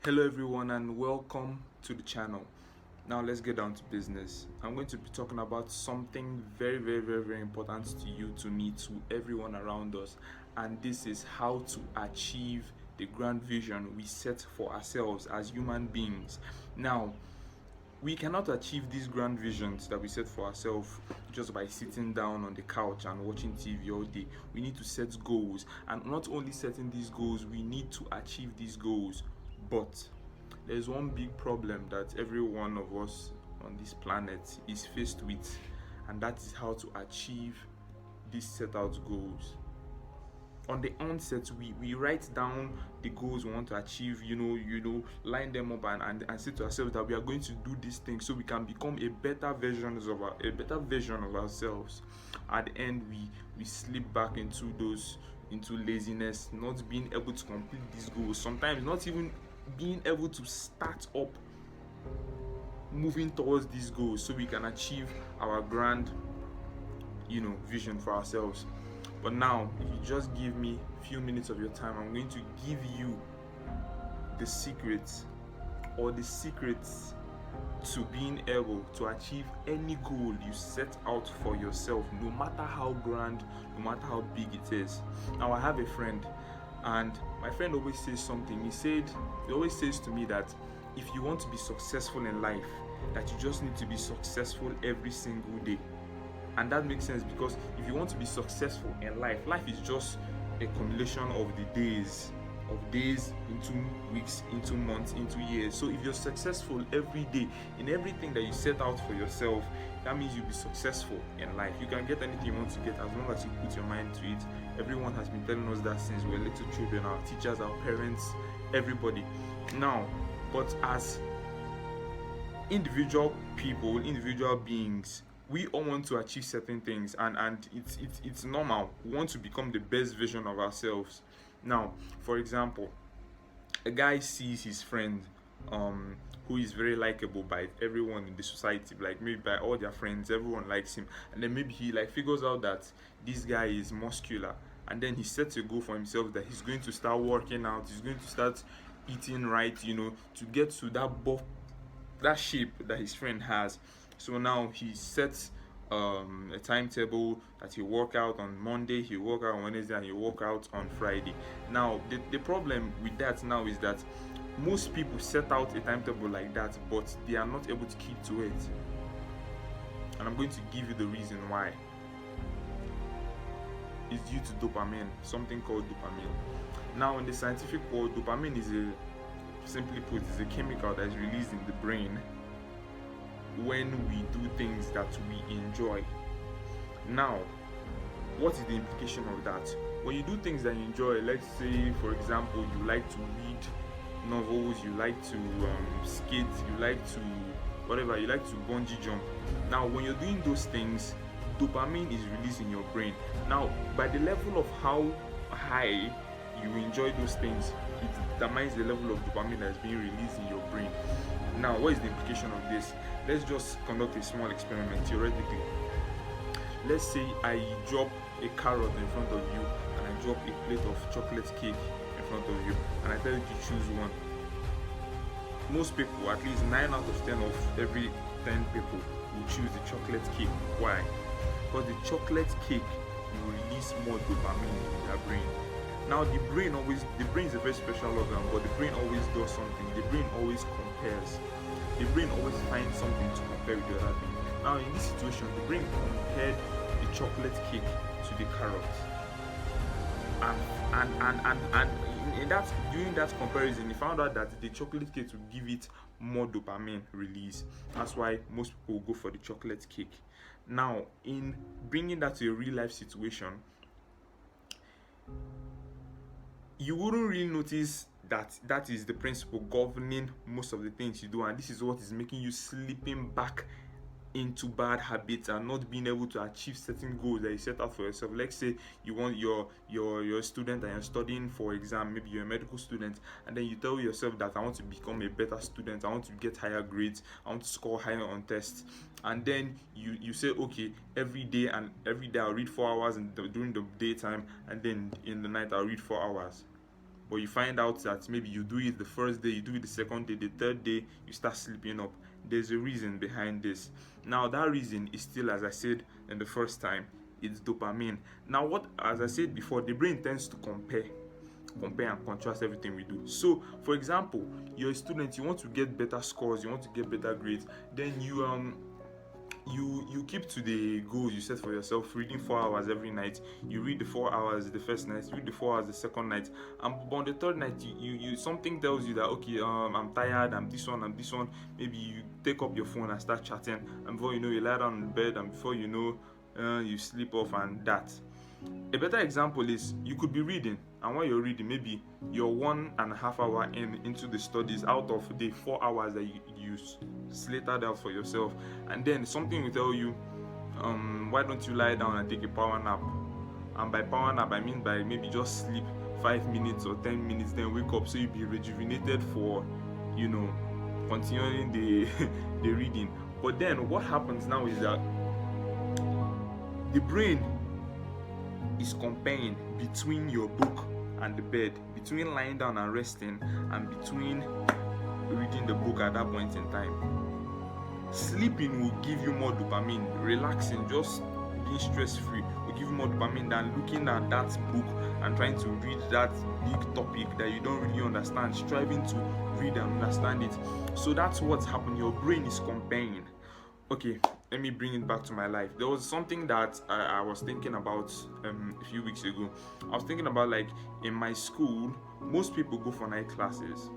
Hello everyone and welcome to the channel. Now let's get down to business. I'm going to be talking about something very important to you, to me, to everyone around us, and this is how to achieve the grand vision we set for ourselves as human beings. Now, we cannot achieve these grand visions that we set for ourselves just by sitting down on the couch and watching TV all day. We need to set goals, and not only setting these goals, we need to achieve these goals. But there's one big problem that every one of us on this planet is faced with, and that is how to achieve these set out goals. On the onset, we write down the goals we want to achieve, line them up and say to ourselves that we are going to do these things so we can become a better version of ourselves. At the end, we slip back into laziness, not being able to complete these goals, sometimes not even being able to start up moving towards these goals so we can achieve our grand vision for ourselves. But now, if you just give me a few minutes of your time, I'm going to give you the secrets to being able to achieve any goal you set out for yourself, no matter how grand, no matter how big it is. Now, I have a friend, and my friend always says something. He always says to me that if you want to be successful in life, that you just need to be successful every single day. And that makes sense, because if you want to be successful in life is just a accumulation of the days into weeks, into months, into years. So if you're successful every day in everything that you set out for yourself, that means you'll be successful in life. You can get anything you want to get as long as you put your mind to it. Everyone has been telling us that since we're little children, our teachers, our parents, everybody. Now, but as individual people, individual beings, we all want to achieve certain things, and it's normal. We want to become the best version of ourselves. Now, for example, a guy sees his friend who is very likable by everyone in the society, like maybe by all their friends, everyone likes him, and then maybe he figures out that this guy is muscular, and then he sets a goal for himself that he's going to start working out, he's going to start eating right, to get to that shape that his friend has. So now he sets a timetable that he work out on Monday, he work out on Wednesday, and he work out on Friday. Now the problem with that now is that most people set out a timetable like that, but they are not able to keep to it. And I'm going to give you the reason why. It's due to dopamine, something called dopamine. Now, in the scientific world, dopamine simply put, is a chemical that is released in the brain when we do things that we enjoy. Now, what is the implication of that? When you do things that you enjoy, let's say, for example, you like to read novels, you like to skate, you like to whatever, you like to bungee jump. Now, when you're doing those things, dopamine is released in your brain. Now, by the level of how high you enjoy those things, it determines the level of dopamine that is being released in your brain. Now, what is the implication of this? Let's just conduct a small experiment theoretically. Let's say I drop a carrot in front of you, and I drop a plate of chocolate cake in front of you, and I tell you to choose one. Most people, at least 9 out of 10 of every 10 people, will choose the chocolate cake. Why? Because the chocolate cake will release more dopamine in their brain. Now, the brain is a very special organ, but the brain always does something. The brain always compares. The brain always finds something to compare with the other thing. Now, in this situation, the brain compared the chocolate cake to the carrot. And during that comparison, he found out that the chocolate cake will give it more dopamine release. That's why most people go for the chocolate cake. Now, in bringing that to a real life situation, you wouldn't really notice that is the principle governing most of the things you do, and this is what is making you slipping back into bad habits and not being able to achieve certain goals that you set out for yourself. Let's say you're a student and you're studying for exam, maybe you're a medical student, and then you tell yourself that I want to become a better student, I want to get higher grades, I want to score higher on tests, and then you say, okay, every day I'll read 4 hours during the daytime, and then in the night I'll read 4 hours. but you find out that maybe you do it the first day, you do it the second day, the third day you start sleeping up. There's a reason behind this. Now that reason is still, as I said in the first time, it's dopamine. Now, what, as I said before, the brain tends to compare and contrast everything we do. So for example, you're a student, you want to get better scores, you want to get better grades, then you keep to the goals you set for yourself. Reading 4 hours every night, you read the 4 hours the first night, you read the 4 hours the second night, and on the third night you something tells you that, okay, I'm tired, I'm this one. Maybe you take up your phone and start chatting, and before you know, you lie down in bed, and before you know, you sleep off. And that, a better example is, you could be reading, and while you're reading, maybe you're 1.5 hours into the studies out of the 4 hours that you slated out for yourself, and then something will tell you, why don't you lie down and take a power nap? And by power nap, I mean by maybe just sleep 5 minutes or 10 minutes, then wake up, so you'll be rejuvenated for, continuing the the reading. But then what happens now is that the brain is comparing between your book and the bed, between lying down and resting, and between reading the book at that point in time. Sleeping will give you more dopamine. Relaxing, just being stress-free, will give you more dopamine than looking at that book and trying to read that big topic that you don't really understand, striving to read and understand it. So that's what's happening. Your brain is comparing. Okay, let me bring it back to my life. There was something that I was thinking about a few weeks ago. I was thinking about, like, in my school, most people go for night classes.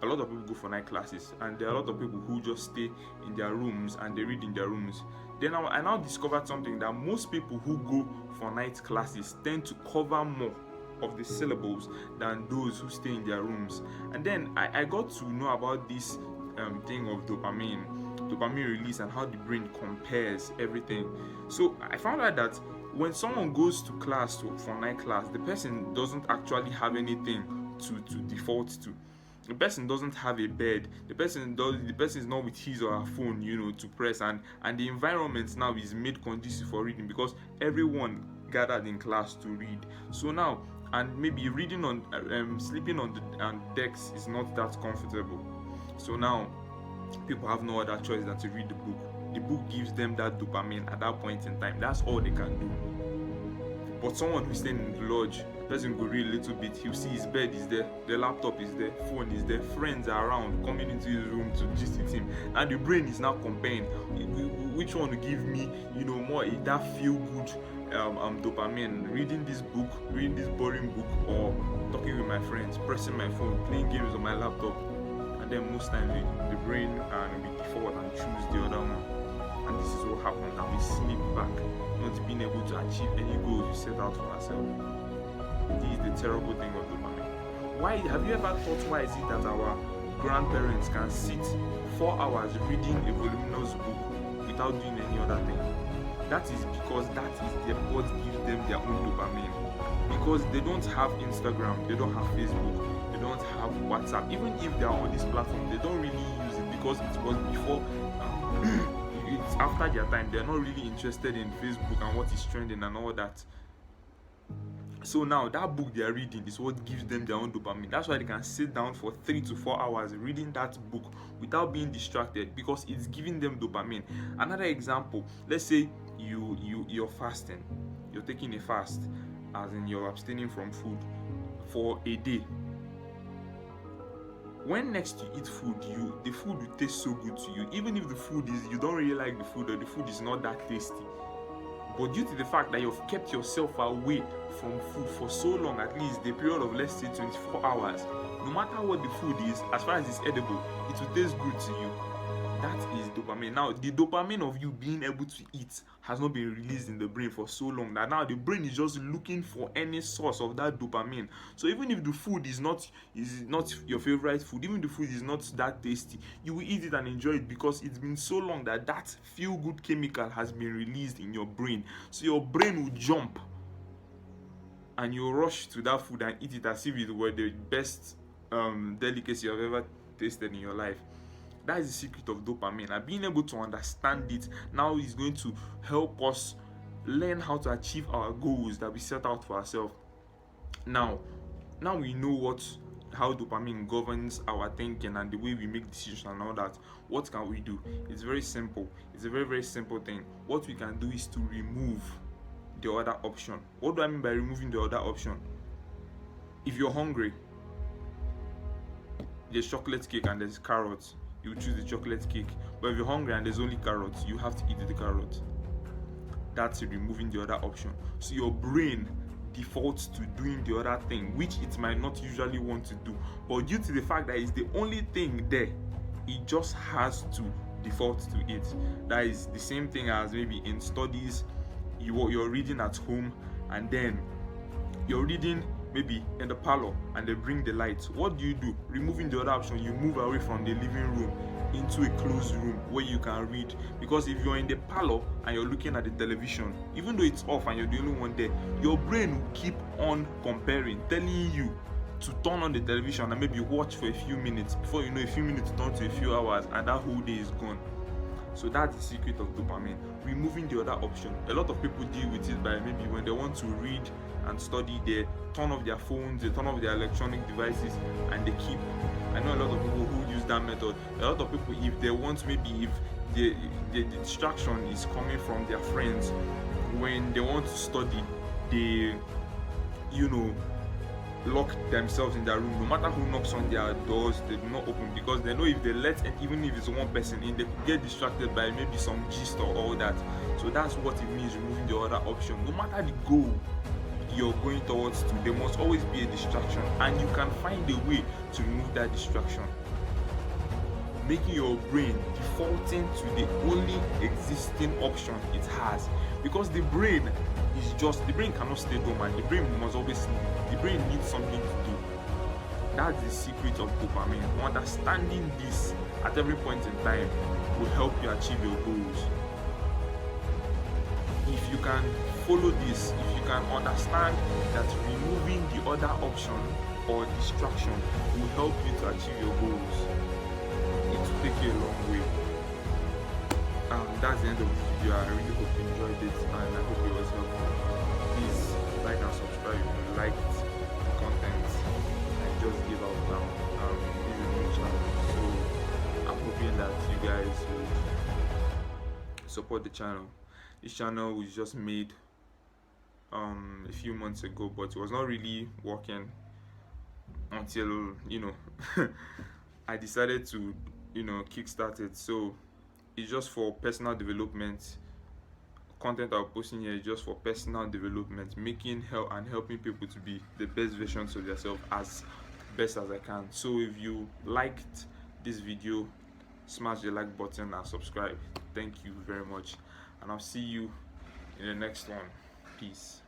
A lot of people go for night classes, and there are a lot of people who just stay in their rooms and they read in their rooms. Then I now discovered something, that most people who go for night classes tend to cover more of the syllables than those who stay in their rooms. And then I got to know about this thing of dopamine release, and how the brain compares everything. So I found out that when someone goes to class for night class, the person doesn't actually have anything to default to. The person doesn't have a bed. The person is not with his or her phone, to press, and the environment now is made conducive for reading, because everyone gathered in class to read. So now, and maybe reading on sleeping on the decks is not that comfortable. So now people have no other choice than to read the book. The book gives them that dopamine at that point in time. That's all they can do. But someone who's staying in the lodge, doesn't go read a little bit, he'll see his bed is there, the laptop is there, phone is there, friends are around coming into his room to gist with him, and the brain is now comparing which one to give me, more that feel good dopamine, reading this book, reading this boring book, or talking with my friends, pressing my phone, playing games on my laptop. And then most times the brain we default and choose the other one, and this is what happens, and we slip back, not being able to achieve any goals we set out for ourselves. This is the terrible thing of dopamine. Why have you ever thought, why is it that our grandparents can sit 4 hours reading a voluminous book without doing any other thing? That is because that is what gives them their own dopamine. Because they don't have Instagram, they don't have Facebook, they don't have WhatsApp. Even if they are on this platform, they don't really use it, because it was before it's after their time. They're not really interested in Facebook and what is trending and all that. So now that book they are reading is what gives them their own dopamine. That's why they can sit down for 3 to 4 hours reading that book without being distracted, because it's giving them dopamine. Another example, let's say you're fasting, you're taking a fast, as in you're abstaining from food for a day. When next you eat food, the food will taste so good to you, even if the food is, you don't really like the food, or the food is not that tasty. But due to the fact that you've kept yourself away from food for so long, at least the period of, let's say, 24 hours, no matter what the food is, as far as it's edible, it will taste good to you. That is dopamine. Now, the dopamine of you being able to eat has not been released in the brain for so long that now the brain is just looking for any source of that dopamine. So even if the food is not your favorite food, even if the food is not that tasty, you will eat it and enjoy it, because it's been so long that that feel-good chemical has been released in your brain. So your brain will jump and you rush to that food and eat it as if it were the best delicacy you've ever tasted in your life. That is the secret of dopamine, and being able to understand it now is going to help us learn how to achieve our goals that we set out for ourselves. Now, now we know how dopamine governs our thinking and the way we make decisions and all that. What can we do? It's very simple. It's a very, very simple thing. What we can do is to remove the other option. What do I mean by removing the other option? If you're hungry, there's chocolate cake and there's carrots, you choose the chocolate cake. But if you're hungry and there's only carrots, you have to eat the carrot. That's removing the other option. So your brain defaults to doing the other thing, which it might not usually want to do, but due to the fact that it's the only thing there, it just has to default to it. That is the same thing as maybe in studies, you're reading at home and then you're reading maybe in the parlor and they bring the lights. What do? Removing the other option, you move away from the living room into a closed room where you can read. Because if you're in the parlor and you're looking at the television, even though it's off and you're the only one there, your brain will keep on comparing, telling you to turn on the television and maybe watch for a few minutes. Before you know, a few minutes turn to a few hours and that whole day is gone. So that's the secret of dopamine, removing the other option. A lot of people deal with it by maybe when they want to read and study, they turn off their phones, they turn off their electronic devices, and they keep. I know a lot of people who use that method. A lot of people, if they want, maybe if the distraction is coming from their friends, when they want to study, they, lock themselves in their room. No matter who knocks on their doors, they do not open, because they know if they let, and even if it's one person in, they could get distracted by maybe some gist or all that. So that's what it means, removing the other option. No matter the goal you're going towards to, there must always be a distraction, and you can find a way to remove that distraction, making your brain defaulting to the only existing option it has. Because the brain cannot stay dormant. The brain must always sleep. The brain needs something to do. That's the secret of dopamine. Understanding this at every point in time will help you achieve your goals. If you can follow this, if you can understand that removing the other option or distraction will help you to achieve your goals, it will take you a long way. That's the end of this video. I really hope you enjoyed it and I hope it was helpful. Please like and subscribe if you liked the content I just gave out now. This is a new channel, so I'm hoping that you guys will support the channel. This channel was just made a few months ago, but it was not really working until I decided to kickstart it. So it's just for personal development. Content I'm posting here is just for personal development, helping people to be the best versions of themselves as best as I can. So if you liked this video, smash the like button and subscribe. Thank you very much, and I'll see you in the next one. Peace.